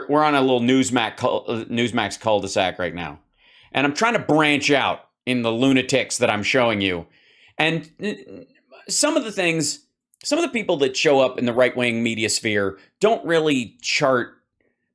we're on a little Newsmax cul-de-sac right now, and I'm trying to branch out in the lunatics that I'm showing you, and some of the people that show up in the right-wing media sphere don't really chart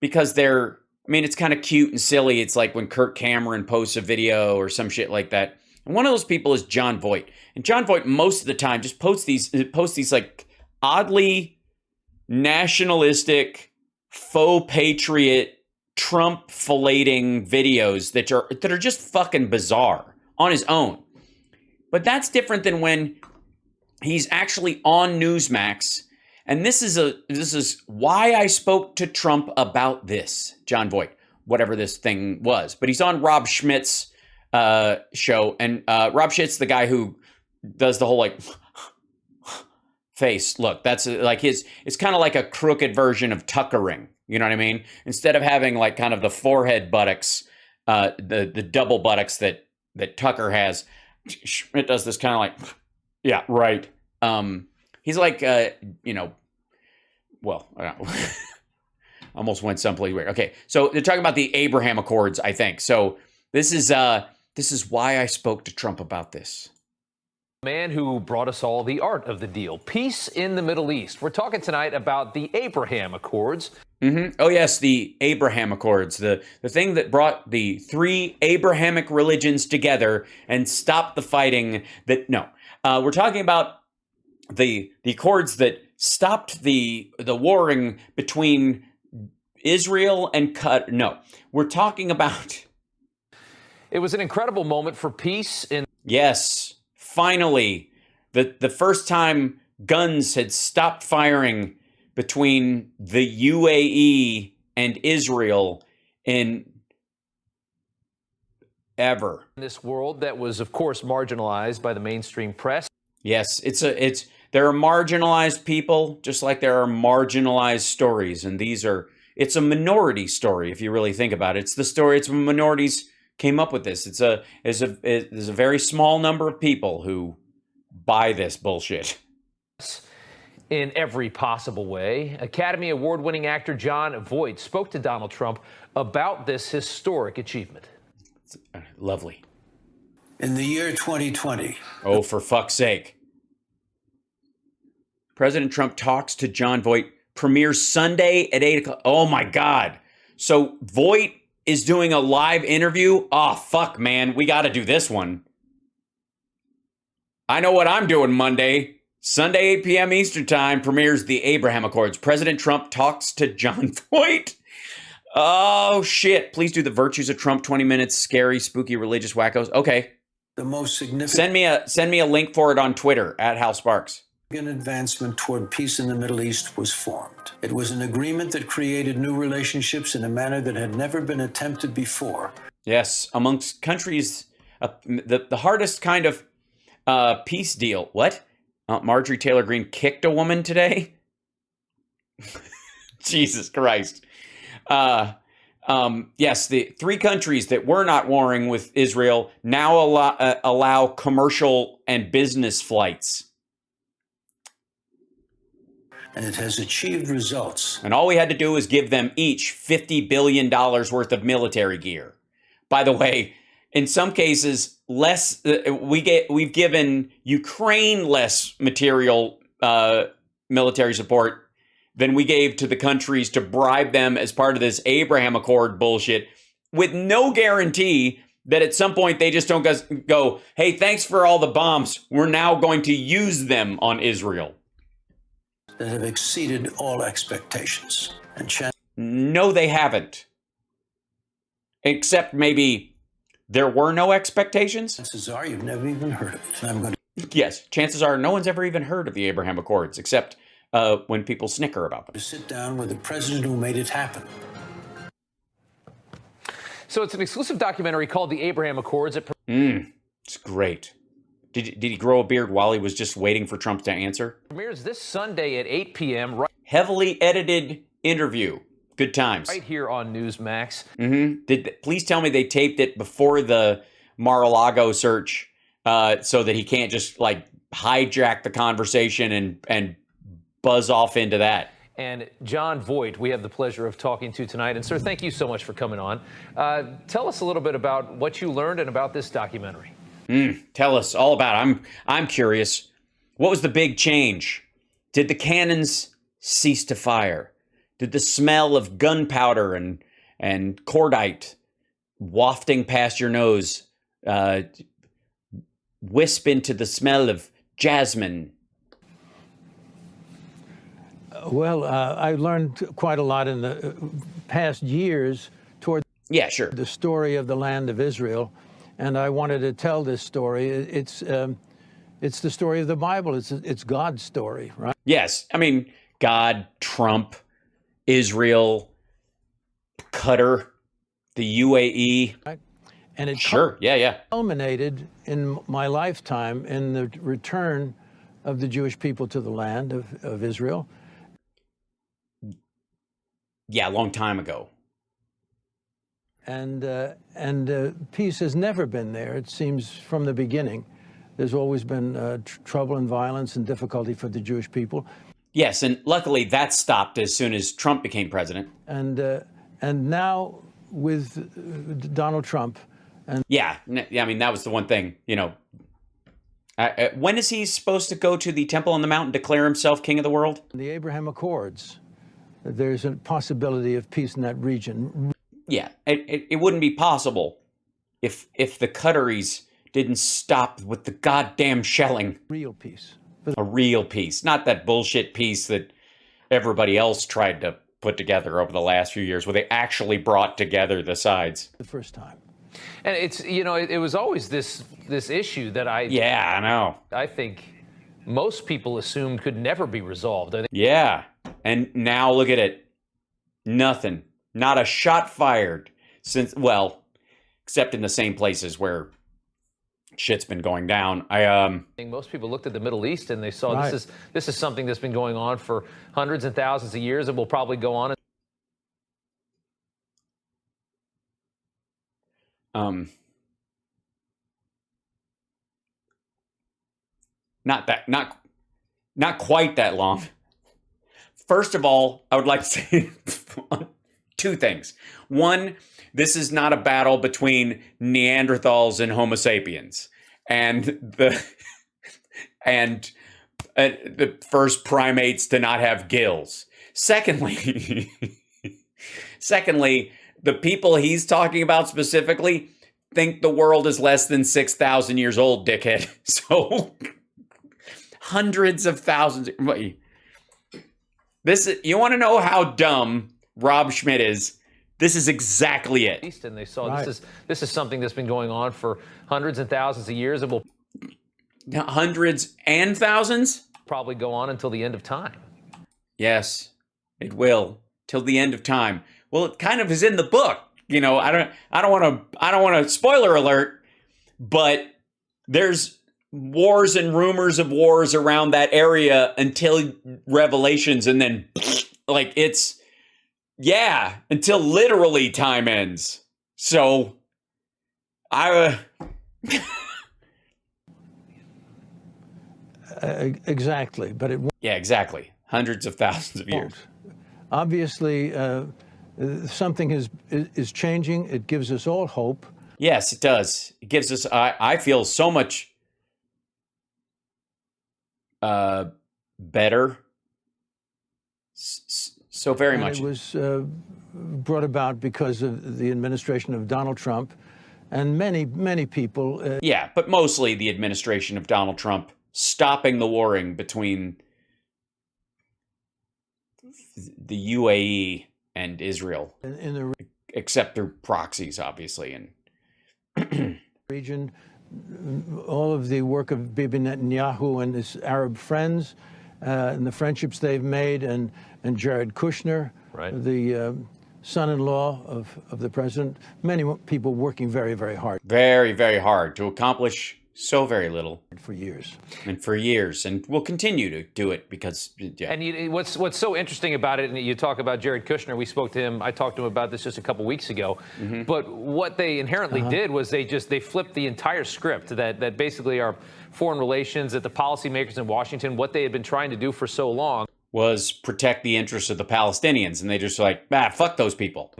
because they're. I mean, it's kind of cute and silly. It's like when Kirk Cameron posts a video or some shit like that. And one of those people is John Voight. And John Voight, most of the time, just posts these like oddly nationalistic, faux patriot, Trump filleting videos that are just fucking bizarre on his own. But that's different than when he's actually on Newsmax. And this is why I spoke to Trump about this, John Voight, whatever this thing was. But he's on Rob Schmidt's show, and Rob Schmidt's the guy who does the whole like face. Look, that's like it's kind of like a crooked version of tuckering. You know what I mean? Instead of having like kind of the forehead buttocks, the double buttocks that Tucker has, Schmidt does this kind of like, yeah, right. He's like, well, almost went someplace weird. Okay, so they're talking about the Abraham Accords, I think. So this is why I spoke to Trump about this. Man who brought us all the art of the deal, peace in the Middle East. We're talking tonight about the Abraham Accords. Mm-hmm. Oh yes, the Abraham Accords, the thing that brought the three Abrahamic religions together and stopped the fighting. We're talking about the Accords that stopped the warring between Israel and Qatar. No, we're talking about. It was an incredible moment for peace in. Yes, finally, the first time guns had stopped firing between the UAE and Israel in ever. In this world that was, of course, marginalized by the mainstream press. Yes, there are marginalized people, just like there are marginalized stories, and it's a minority story if you really think about it. It's the story. It's when minorities came up with this. There's a very small number of people who buy this bullshit. In every possible way. Academy Award-winning actor Jon Voight spoke to Donald Trump about this historic achievement. It's lovely. In the year 2020. Oh, for fuck's sake. President Trump talks to Jon Voight, premieres Sunday at 8 o'clock. Oh, my God. So Voight is doing a live interview? Oh, fuck, man. We got to do this one. I know what I'm doing Monday. Sunday, 8 p.m. Eastern Time, premieres the Abraham Accords. President Trump talks to Jon Voight. Oh, shit. Please do the virtues of Trump, 20 minutes, scary, spooky, religious wackos. Okay. The most significant. Send me a link for it on Twitter, at Hal Sparks. An advancement toward peace in the Middle East was formed. It was an agreement that created new relationships in a manner that had never been attempted before. Yes, amongst countries, the hardest kind of peace deal. What? Marjorie Taylor Greene kicked a woman today? Jesus Christ. Yes, the three countries that were not warring with Israel now allow commercial and business flights. And it has achieved results. And all we had to do was give them each $50 billion worth of military gear. By the way, in some cases, less. We've given Ukraine less material military support than we gave to the countries to bribe them as part of this Abraham Accord bullshit, with no guarantee that at some point they just don't go, hey, thanks for all the bombs. We're now going to use them on Israel. That have exceeded all expectations. No, they haven't. Except maybe there were no expectations. Chances are you've never even heard of it. Yes, chances are no one's ever even heard of the Abraham Accords, except when people snicker about them. To sit down with the president who made it happen. So it's an exclusive documentary called The Abraham Accords. It's great. Did he grow a beard while he was just waiting for Trump to answer? Premieres this Sunday at 8 p.m. Heavily edited interview. Good times. Right here on Newsmax. Please tell me they taped it before the Mar-a-Lago search so that he can't just like hijack the conversation and buzz off into that. And Jon Voight, we have the pleasure of talking to tonight. And, sir, thank you so much for coming on. Tell us a little bit about what you learned and about this documentary. Tell us all about it. I'm curious. What was the big change? Did the cannons cease to fire? Did the smell of gunpowder and cordite wafting past your nose wisp into the smell of jasmine? Well, I learned quite a lot in the past years toward the story of the land of Israel, and I wanted to tell this story. It's the story of the Bible. It's God's story, right? Yes, I mean God, Trump, Israel, Qatar, the UAE. Right? And it culminated in my lifetime in the return of the Jewish people to the land of Israel. Yeah, a long time ago. And peace has never been there. It seems from the beginning. There's always been trouble and violence and difficulty for the Jewish people. Yes, and luckily that stopped as soon as Trump became president. And now with Donald Trump. And yeah, I mean, that was the one thing, you know. When is he supposed to go to the Temple on the Mount and declare himself king of the world? The Abraham Accords. There's a possibility of peace in that region. Yeah, it wouldn't be possible if the Qataris didn't stop with the goddamn shelling. Real peace. A real peace, not that bullshit peace that everybody else tried to put together over the last few years, where they actually brought together the sides. The first time. And it's, you know, it was always this issue that I know. I think most people assumed could never be resolved. Yeah, and now look at it. Nothing. Not a shot fired since, well, except in the same places where shit's been going down. I think most people looked at the Middle East and they saw this is something that's been going on for hundreds and thousands of years and will probably go on. Not quite that long. First of all, I would like to say two things. One, this is not a battle between Neanderthals and Homo sapiens, and the first primates to not have gills. Secondly, the people he's talking about specifically think the world is less than 6,000 years old, dickhead. So hundreds of thousands. You want to know how dumb Rob Schmidt is? This is exactly it. And they saw this is something that's been going on for hundreds and thousands of years and will hundreds and thousands probably go on until the end of time. Yes, it will till the end of time. Well, it kind of is in the book. You know, I don't want to spoiler alert, but there's wars and rumors of wars around that area until Revelations, and then like it's until literally time ends. So exactly, but it exactly hundreds of thousands of years. Obviously, something is changing. It gives us all hope. Yes, it does. It gives us. I feel so much better. So very much. It was brought about because of the administration of Donald Trump, and many people. Yeah, but mostly the administration of Donald Trump stopping the warring between the UAE and Israel, except through proxies, obviously, and region. All of the work of Bibi Netanyahu and his Arab friends, and the friendships they've made, and Jared Kushner, the son-in-law of the president. Many people working very, very hard. Very, very hard to accomplish so very little. For years. And we'll continue to do it because. Yeah. And what's so interesting about it, and you talk about Jared Kushner, we spoke to him, I talked to him about this just a couple weeks ago, but what they inherently did was they flipped the entire script that basically our foreign relations, that the policymakers in Washington, what they had been trying to do for so long. was protect the interests of the Palestinians. And they just like, fuck those people.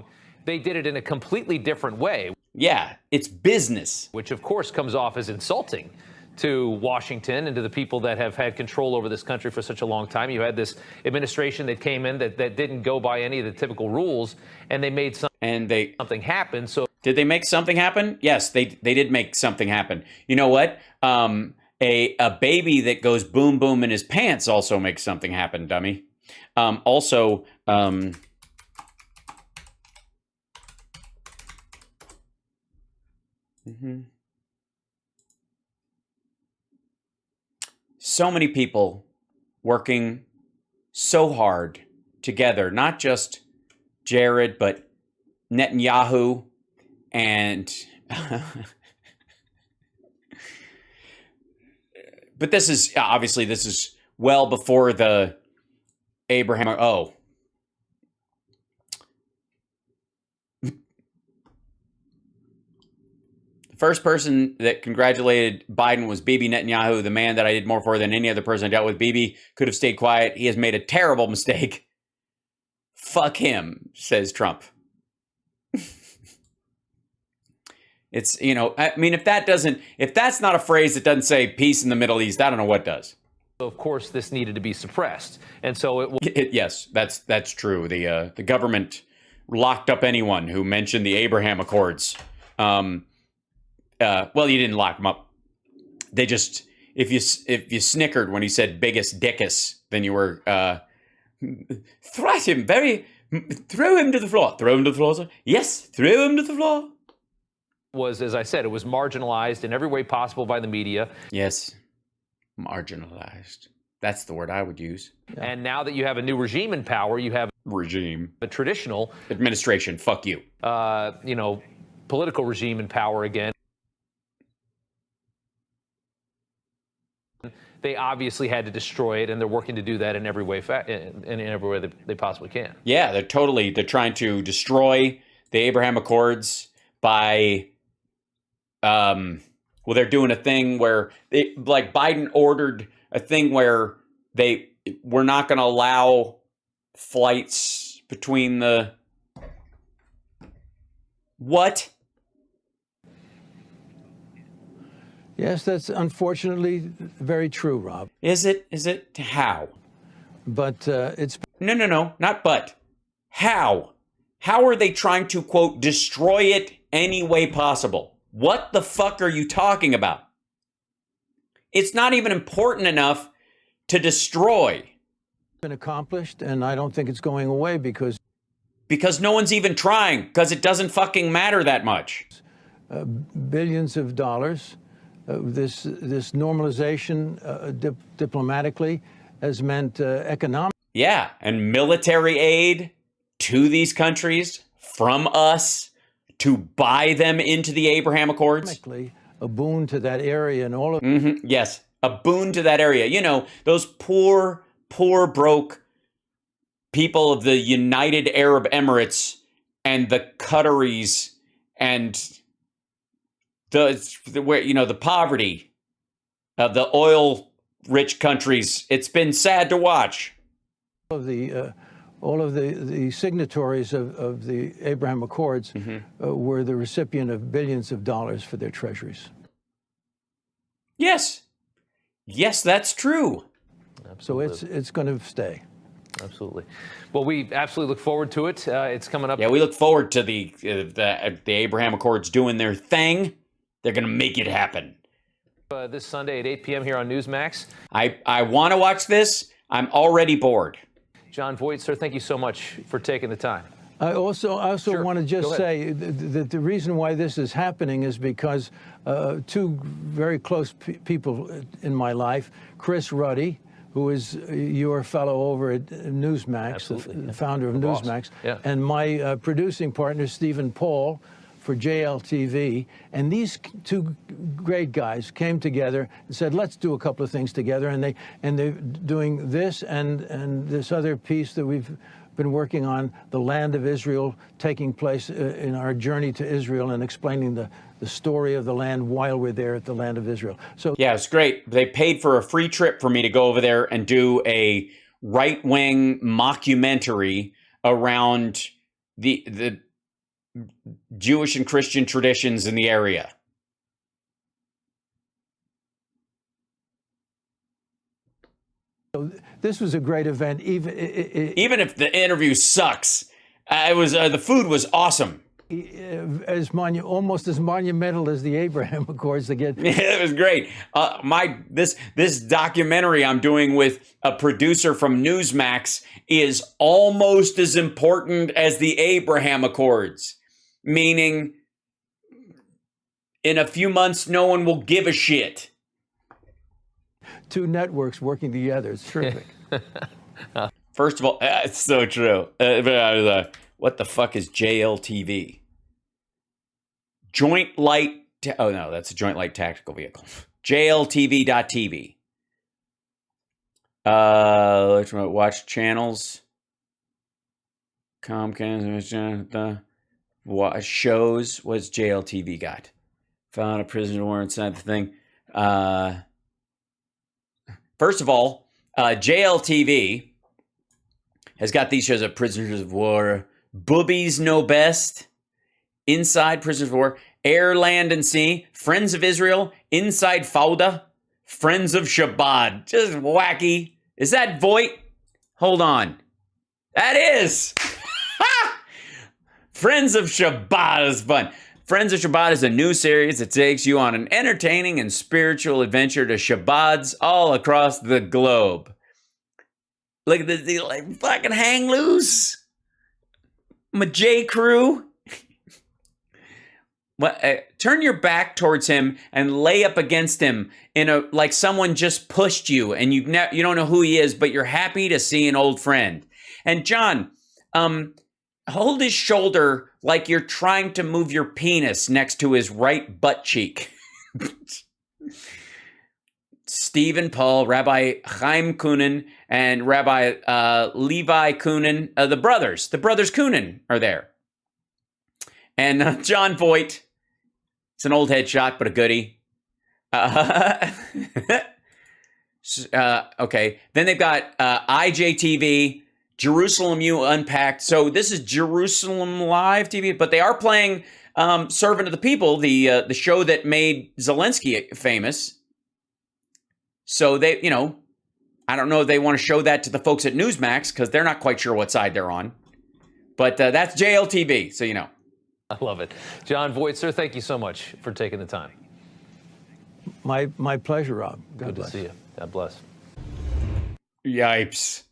They did it in a completely different way. Yeah, it's business. Which, of course, comes off as insulting to Washington and to the people that have had control over this country for such a long time. You had this administration that came in that didn't go by any of the typical rules, and they made something happen. So did they make something happen? Yes, they did make something happen. You know what? A baby that goes boom boom in his pants also makes something happen, dummy. So many people working so hard together, not just Jared, but Netanyahu and but this is obviously well before the Abraham. Oh, the first person that congratulated Biden was Bibi Netanyahu, the man that I did more for than any other person I dealt with. Bibi could have stayed quiet. He has made a terrible mistake. Fuck him, says Trump. It's, I mean, if that's not a phrase that doesn't say peace in the Middle East, I don't know what does. of course, this needed to be suppressed. And so yes, that's true. The government locked up anyone who mentioned the Abraham Accords. Well, you didn't lock them up. They just, if you snickered when he said biggest dickus, then you were thrash him throw him to the floor. Throw him to the floor, sir? Yes, throw him to the floor. Was, as I said, it was marginalized in every way possible by the media. Yes, marginalized. That's the word I would use. And now that you have a new regime in power, you have a traditional administration. Fuck you. Political regime in power again. They obviously had to destroy it, and they're working to do that in every way, in every way that they possibly can. Yeah, they're trying to destroy the Abraham Accords by, they're doing a thing where Biden ordered a thing where we're not going to allow flights between the what? Yes, that's unfortunately very true, Rob. Is it? How? But it's... No, not but. How? How are they trying to, quote, destroy it any way possible? What the fuck are you talking about? It's not even important enough to destroy. Been accomplished, and I don't think it's going away because no one's even trying, because it doesn't fucking matter that much. Billions of dollars. This normalization diplomatically has meant economic. Yeah, and military aid to these countries from us to buy them into the Abraham Accords. A boon to that area and all of. Yes, a boon to that area. You know, those poor, broke people of the United Arab Emirates and the Qataris and the poverty of the oil-rich countries. It's been sad to watch. All of the signatories of the Abraham Accords were the recipient of billions of dollars for their treasuries. Yes, that's true. Absolutely. So it's going to stay. Absolutely. Well, we absolutely look forward to it. It's coming up. Yeah, we look forward to the Abraham Accords doing their thing. They're going to make it happen. This Sunday at 8 p.m. here on Newsmax. I want to watch this. I'm already bored. Jon Voight, sir, thank you so much for taking the time. I also Sure. want to just say that the reason why this is happening is because two very close people in my life, Chris Ruddy, who is your fellow over at Newsmax, the founder of Newsmax, and my producing partner, Stephen Paul, for JLTV, and these two great guys came together and said, let's do a couple of things together, and they're doing this and this other piece that we've been working on, the land of Israel, taking place in our journey to Israel and explaining the story of the land while we're there at the land of Israel. So yeah, it's great. They paid for a free trip for me to go over there and do a right-wing mockumentary around the Jewish and Christian traditions in the area. So this was a great event, even if the interview sucks. It was the food was awesome. Almost as monumental as the Abraham Accords to get. It was great. This documentary I'm doing with a producer from Newsmax is almost as important as the Abraham Accords, meaning in a few months no one will give a shit. Two networks working together. It's terrific. First of all, it's so true. What the fuck is JLTV? Joint Light. Oh, no, that's a Joint Light Tactical Vehicle. JLTV.tv. Let's watch channels. Comcast. Shows. What's JLTV got? Found a prisoner of war inside the thing. First of all, JLTV has got these shows of Prisoners of War, Boobies Know Best, Inside Prisoners of War, Air, Land, and Sea, Friends of Israel, Inside Fauda, Friends of Shabbat. Just wacky. Is that Voight? Hold on. That is. Friends of Shabbat is fun. Friends of Shabbat is a new series that takes you on an entertaining and spiritual adventure to Shabbats all across the globe. Look at this, like fucking hang loose. My J Crew. Turn your back towards him and lay up against him in a like someone just pushed you and you don't know who he is, but you're happy to see an old friend. And John, hold his shoulder like you're trying to move your penis next to his right butt cheek. Stephen Paul, Rabbi Chaim Kunin, and Rabbi Levi Kunin, the brothers Kunin are there. And John Voight, it's an old headshot, but a goodie. Okay, then they've got IJTV, Jerusalem U Unpacked. So this is Jerusalem Live TV, but they are playing Servant of the People, the show that made Zelensky famous. So they, I don't know if they want to show that to the folks at Newsmax because they're not quite sure what side they're on. But that's JLTV, so you know. I love it. Jon Voight, sir, thank you so much for taking the time. My pleasure, Rob. God bless. Good to see you. God bless. Yipes.